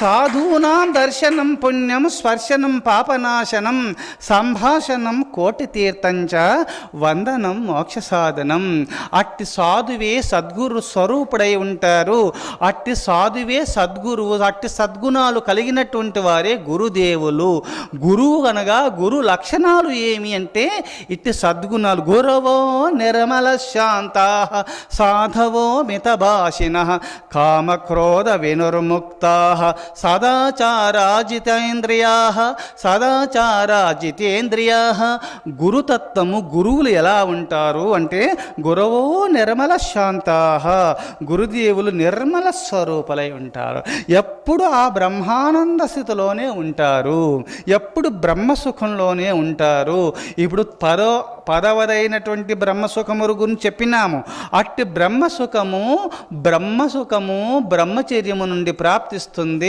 సాధూనాం దర్శనం పుణ్యం స్పర్శనం పాపనాశనం సంభాషణం కోటి తీర్థంచ వందనం మోక్ష సాధనం. అట్టి సాధువే సద్గురు స్వరూపుడై ఉంటారు. అట్టి సాధువే సద్గురువు. అట్టి సద్గుణాలు కలిగినటువంటి వారే గురుదేవులు. గురువు అనగా గురు లక్షణాలు ఏమి అంటే ఇట్టి సద్గుణాలు. గురవో నిర్మల శాంతా సాధవో మితభాషిణ కామక్రోధ వినుర్ముక్తా సదాచారాజితేంద్రియా సదాచారాజితేంద్రియా. గురుతత్వము గురువులు ఎలా ఉంటారు అంటే గురవో నిర్మల శాంతా, గురుదేవులు నిర్మల స్వరూపులై ఉంటారు. ఎప్పుడు ఆ బ్రహ్మానంద స్థితిలోనే ఉంటారు, ఎప్పుడు బ్రహ్మసుఖంలోనే ఉంటారు. ఇప్పుడు పదవదైనటువంటి బ్రహ్మసుఖము గురించి చెప్పినాము. అట్టి బ్రహ్మసుఖము బ్రహ్మచర్యము నుండి ప్రాప్తిస్తుంది.